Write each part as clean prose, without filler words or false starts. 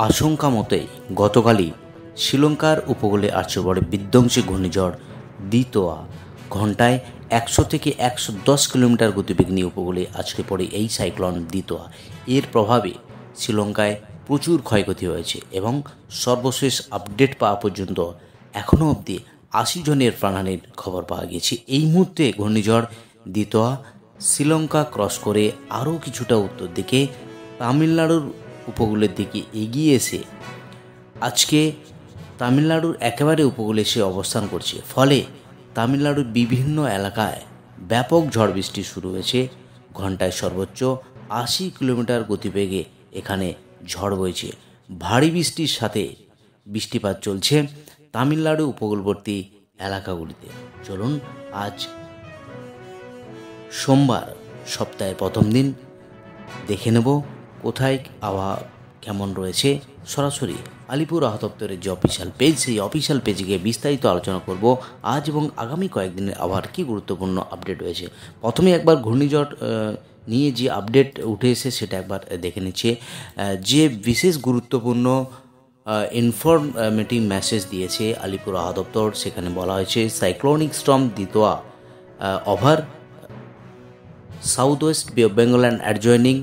আশঙ্কা মতে গতকালই শ্রীলঙ্কার উপকূলে আছড়ে পড়ে বিধ্বংসী ঘূর্ণিঝড় দিতোয়া। ঘন্টায় 100 থেকে 110 কিলোমিটার গতিবেগ নিয়ে উপকূলে আছড়ে পড়ে এই সাইক্লোন দিতোয়া। এর প্রভাবে শ্রীলঙ্কায় প্রচুর ক্ষয়ক্ষতি হয়েছে এবং সর্বশেষ আপডেট পাওয়া পর্যন্ত এখনও অবধি 80 জনের প্রাণহানির খবর পাওয়া গিয়েছে। এই মুহূর্তে ঘূর্ণিঝড় দিতোয়া শ্রীলঙ্কা ক্রস করে আরও কিছুটা উত্তর দিকে তামিলনাড়ুর উপকূলের দিকে এগিয়ে এসে আজকে তামিলনাড়ুর একেবারে উপকূলে এসে অবস্থান করছে। ফলে তামিলনাড়ুর বিভিন্ন এলাকায় ব্যাপক ঝড় বৃষ্টি শুরু হয়েছে। ঘন্টায় সর্বোচ্চ 80 কিলোমিটার গতিবেগে এখানে ঝড় বইছে। ভারী বৃষ্টির সাথে বৃষ্টিপাত চলছে তামিলনাড়ু উপকূলবর্তী এলাকাগুলিতে। চলুন আজ সোমবার, সপ্তাহের প্রথম দিন, দেখে নেব কোথায় আবহাওয়া কেমন রয়েছে। সরাসরি আলিপুর আবহাওয়া দপ্তরের যে অফিসিয়াল পেজ, সেই অফিসিয়াল পেজে গিয়ে বিস্তারিত আলোচনা করব আজ এবং আগামী কয়েকদিনের আবহাওয়ার কী গুরুত্বপূর্ণ আপডেট রয়েছে। প্রথমে একবার ঘূর্ণিঝড় নিয়ে যে আপডেট উঠে এসে সেটা একবার দেখে নিচ্ছে। যে বিশেষ গুরুত্বপূর্ণ ইনফরমেটিভ মেসেজ দিয়েছে আলিপুর আবহাওয়া দপ্তর, সেখানে বলা হয়েছে cyclonic storm Ditwah over Southwest Bengal and adjoining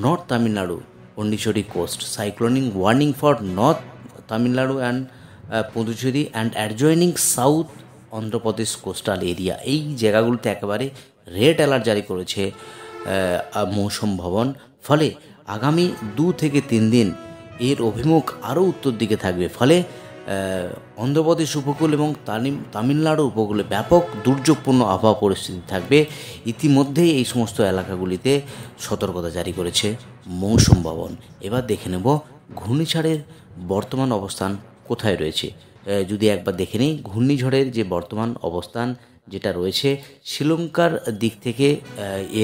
North Tamil Nadu, Pondicherry coast. Cyclonic warning for North Tamil Nadu and Pondicherry and adjoining South Andhra Pradesh coastal area. এই জায়গাগুলোতে একেবারে রেড অ্যালার্ট জারি করেছে মৌসুম ভবন। ফলে আগামী 2 থেকে 3 দিন এর অভিমুখ আরও উত্তর দিকে থাকবে। ফলে অন্ধ্রপ্রদেশ উপকূল এবং তামিলনাড়ু উপকূলে ব্যাপক দুর্যোগপূর্ণ আবহাওয়া পরিস্থিতি থাকবে। ইতিমধ্যেই এই সমস্ত এলাকাগুলিতে সতর্কতা জারি করেছে মৌসুম ভবন। এবার দেখে নেব ঘূর্ণিঝড়ের বর্তমান অবস্থান কোথায় রয়েছে। যদি একবার দেখে নিই ঘূর্ণিঝড়ের যে বর্তমান অবস্থান যেটা রয়েছে, শ্রীলঙ্কার দিক থেকে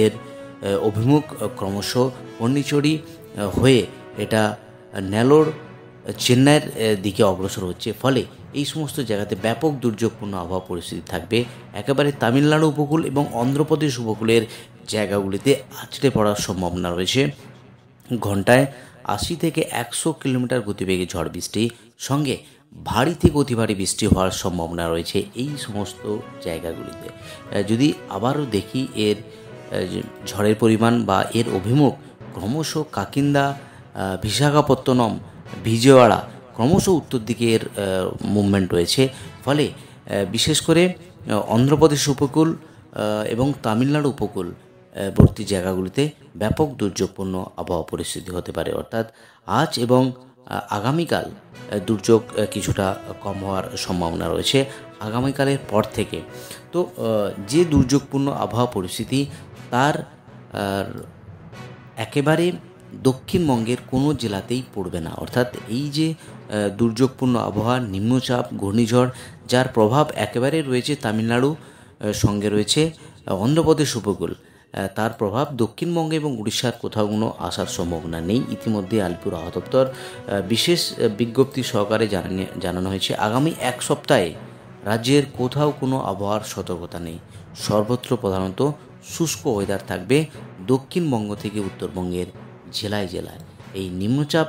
এর অভিমুখ ক্রমশ পন্ডিচেরি হয়ে এটা নেলোর, চেন্নাইয়ের দিকে অগ্রসর হচ্ছে। ফলে এই সমস্ত জায়গাতে ব্যাপক দুর্যোগপূর্ণ আবহাওয়া পরিস্থিতি থাকবে। একেবারে তামিলনাড়ু উপকূল এবং অন্ধ্রপ্রদেশ উপকূলের জায়গাগুলিতে আছড়ে পড়ার সম্ভাবনা রয়েছে। ঘন্টায় 80 থেকে 100 কিলোমিটার গতিবেগে ঝড় বৃষ্টি, সঙ্গে ভারী থেকে অতি ভারী বৃষ্টি হওয়ার সম্ভাবনা রয়েছে এই সমস্ত জায়গাগুলিতে। যদি আবারও দেখি এর ঝড়ের পরিমাণ বা এর অভিমুখ, ক্রমশ কাকিন্দা, বিশাখাপত্তনম, বিজয়ওয়াড়া ক্রমশ উত্তর দিকের মুভমেন্ট রয়েছে। ফলে বিশেষ করে অন্ধ্রপ্রদেশ উপকূল এবং তামিলনাড়ু উপকূলবর্তী জায়গাগুলিতে ব্যাপক দুর্যোগপূর্ণ আবহাওয়া পরিস্থিতি হতে পারে। অর্থাৎ আজ এবং আগামীকাল দুর্যোগ কিছুটা কম হওয়ার সম্ভাবনা রয়েছে আগামীকালের পর থেকে। তো যে দুর্যোগপূর্ণ আবহাওয়া পরিস্থিতি তার একেবারে দক্ষিণবঙ্গের কোনো জেলাতেই পড়বে না। অর্থাৎ এই যে দুর্যোগপূর্ণ আবহাওয়া, নিম্নচাপ, ঘূর্ণিঝড়, যার প্রভাব একেবারে রয়েছে তামিলনাড়ু, সঙ্গে রয়েছে অন্ধ্রপ্রদেশ উপকূল, তার প্রভাব দক্ষিণবঙ্গে এবং উড়িষ্যার কোথাও কোনো আসার সম্ভাবনা নেই। ইতিমধ্যে আলিপুর আবহাওয়া দপ্তর বিশেষ বিজ্ঞপ্তি সহকারে জানানো হয়েছে আগামী 1 সপ্তাহে রাজ্যের কোথাও কোনো আবহাওয়ার সতর্কতা নেই। সর্বত্র প্রধানত শুষ্ক ওয়েদার থাকবে দক্ষিণবঙ্গ থেকে উত্তরবঙ্গের জেলায় জেলায়। এই নিম্নচাপ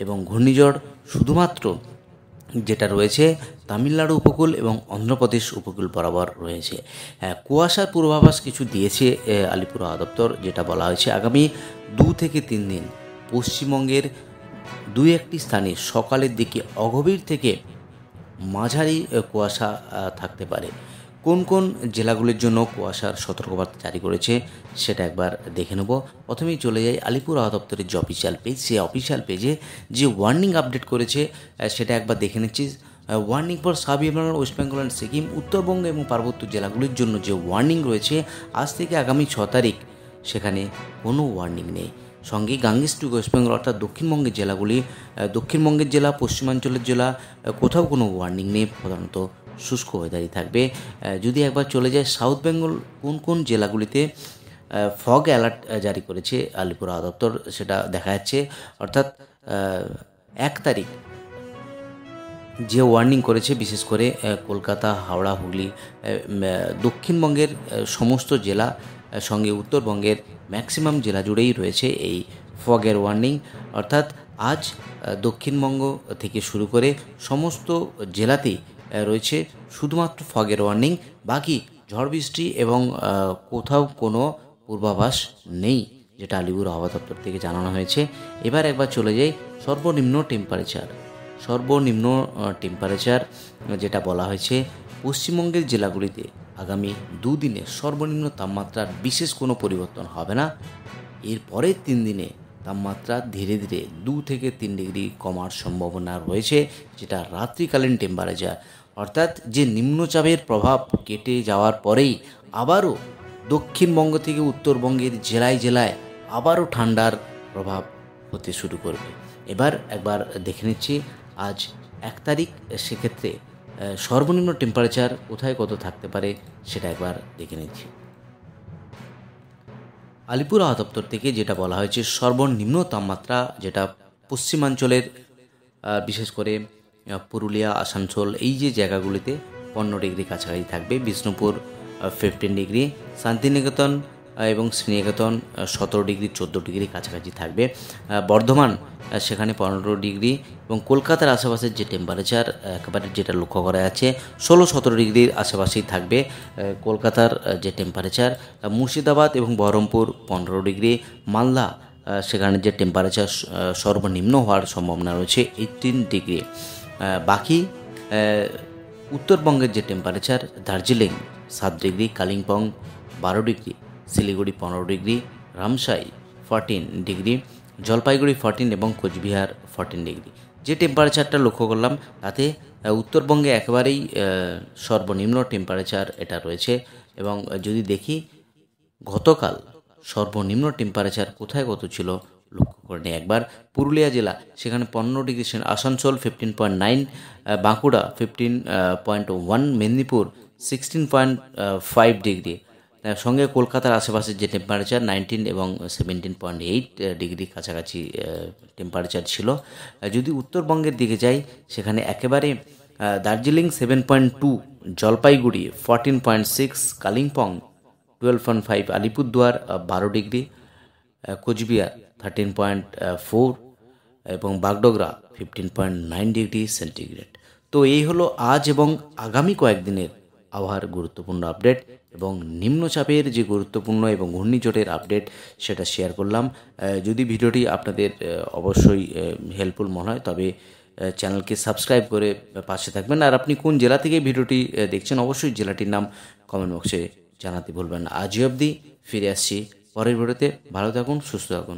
এবং ঘূর্ণিঝড় শুধুমাত্র যেটা রয়েছে তামিলনাড়ু উপকূল এবং অন্ধ্রপ্রদেশ উপকূল বরাবর রয়েছে। কুয়াশার পূর্বাভাস কিছু দিয়েছে আলিপুর আবহাওয়া দপ্তর, যেটা বলা হয়েছে আগামী 2 থেকে 3 দিন পশ্চিমবঙ্গের 2-1টি স্থানে সকালের দিকে অগভীর থেকে মাঝারি কুয়াশা থাকতে পারে। কোন কোন জেলাগুলির জন্য কুয়াশার সতর্কবার্তা জারি করেছে সেটা একবার দেখে নেব। প্রথমেই চলে যাই আলিপুর আবহাওয়া দপ্তরের যে অফিসিয়াল পেজ, সেই অফিসিয়াল পেজে যে ওয়ার্নিং আপডেট করেছে সেটা একবার দেখে নিচ্ছি। Warning for sub regional West Bengal and Sikkim, Uttarbanga এবং পার্বত্য জেলাগুলির জন্য যে ওয়ার্নিং রয়েছে আজ থেকে আগামী 6 তারিখ সেখানে কোনো ওয়ার্নিং নেই। সঙ্গে গাঙ্গেস টু ওয়েস্ট বেঙ্গল অর্থাৎ দক্ষিণবঙ্গের জেলাগুলি, দক্ষিণবঙ্গের জেলা, পশ্চিমাঞ্চলের জেলা কোথাও কোনো ওয়ার্নিং নেই, প্রধানত শুষ্ক ওয়েদারই থাকবে। যদি একবার চলে যায় সাউথ বেঙ্গল কোন কোন জেলাগুলিতে ফগ অ্যালার্ট জারি করেছে আলিপুর আবহাওয়া দপ্তর সেটা দেখা যাচ্ছে। অর্থাৎ 1 তারিখ যে ওয়ার্নিং করেছে বিশেষ করে কলকাতা, হাওড়া, হুগলি, দক্ষিণবঙ্গের সমস্ত জেলা, সঙ্গে উত্তরবঙ্গের ম্যাক্সিমাম জেলা জুড়েই রয়েছে এই ফগের ওয়ার্নিং। অর্থাৎ আজ দক্ষিণবঙ্গ থেকে শুরু করে সমস্ত জেলাতেই রয়েছে শুধুমাত্র ফগের ওয়ার্নিং, বাকি ঝড় বৃষ্টি এবং কোথাও কোনো পূর্বাভাস নেই, যেটা আলিপুর আবহাওয়া দপ্তর থেকে জানানো হয়েছে। এবার একবার চলে যাই সর্বনিম্ন টেম্পারেচার যেটা বলা হয়েছে, পশ্চিমবঙ্গের জেলাগুলিতে আগামী দুদিনে সর্বনিম্ন তাপমাত্রার বিশেষ কোনো পরিবর্তন হবে না। এর পরের 3 দিনে তাপমাত্রা ধীরে ধীরে 2 থেকে 3 ডিগ্রি কমার সম্ভাবনা রয়েছে, যেটা রাত্রিকালীন টেম্পারেচার। অর্থাৎ যে নিম্নচাপের প্রভাব কেটে যাওয়ার পরেই আবারও দক্ষিণবঙ্গ থেকে উত্তরবঙ্গের জেলায় জেলায় আবারও ঠান্ডার প্রভাব হতে শুরু করবে। এবার একবার দেখে নিচ্ছি আজ 1 তারিখ, সেক্ষেত্রে সর্বনিম্ন টেম্পারেচার কোথায় কত থাকতে পারে সেটা একবার দেখে নিচ্ছি। আলিপুর আবহাওয়া দপ্তর থেকে যেটা বলা হয়েছে, সর্বনিম্ন তাপমাত্রা যেটা পশ্চিমাঞ্চলের বিশেষ করে পুরুলিয়া, আসানসোল এই যে জায়গাগুলিতে 15 ডিগ্রি কাছাকাছি থাকবে। বিষ্ণুপুর 15 ডিগ্রি, শান্তিনিকেতন এবং শ্রীনিকেতন 17 ডিগ্রি 14 ডিগ্রি কাছাকাছি থাকবে। বর্ধমান সেখানে 15 ডিগ্রি, এবং কলকাতার আশেপাশের যে টেম্পারেচার একেবারে যেটা লক্ষ্য করা যাচ্ছে 16-17 ডিগ্রির আশেপাশেই থাকবে কলকাতার যে টেম্পারেচার। মুর্শিদাবাদ এবং বহরমপুর 15 ডিগ্রি, মালদা সেখানে যে টেম্পারেচার সর্বনিম্ন হওয়ার সম্ভাবনা রয়েছে 18 ডিগ্রি। বাকি উত্তরবঙ্গের যে temperature, Darjeeling 7 degree, Kalimpong 12 degree, Siliguri 15 degree, Ramsai 14 degree, Jalpaiguri 14 এবং কোচবিহার 14 ডিগ্রি। যে টেম্পারেচারটা লক্ষ্য করলাম তাতে উত্তরবঙ্গে একেবারেই সর্বনিম্ন টেম্পারেচার এটা রয়েছে। এবং যদি দেখি গতকাল সর্বনিম্ন টেম্পারেচার কোথায় কত ছিল লক্ষ্য করে নিই একবার। পুরুলিয়া জেলা সেখানে 15 ডিগ্রি, আসানসোল 15.9, বাঁকুড়া 15.1, মেদিনীপুর 16.5 ডিগ্রি, সঙ্গে কলকাতার আশেপাশের যে টেম্পারেচার 19 এবং 17.8 ডিগ্রি কাছাকাছি টেম্পারেচার ছিল। যদি উত্তরবঙ্গের দিকে যাই সেখানে একেবারে দার্জিলিং 7.2, জলপাইগুড়ি 14.6, কালিম্পং 12.5, আলিপুরদুয়ার 12 ডিগ্রি, কোচবিহার 13.4 এবং বাগডোগরা 15.9 ডিগ্রি সেন্টিগ্রেড। তো এই হলো আজ এবং আগামী কয়েকদিনের আবহাওয়ার গুরুত্বপূর্ণ আপডেট এবং নিম্নচাপের যে গুরুত্বপূর্ণ এবং ঘূর্ণিঝড়ের আপডেট সেটা শেয়ার করলাম। যদি ভিডিওটি আপনাদের অবশ্যই হেল্পফুল মনে হয় তবে চ্যানেলকে সাবস্ক্রাইব করে পাশে থাকবেন। আর আপনি কোন জেলা থেকে ভিডিওটি দেখছেন অবশ্যই জেলাটির নাম কমেন্ট বক্সে জানাতে ভুলবেন না। আজই অবধি, ফিরে আসছি পরের ভিডিওতে। ভালো থাকুন, সুস্থ থাকুন।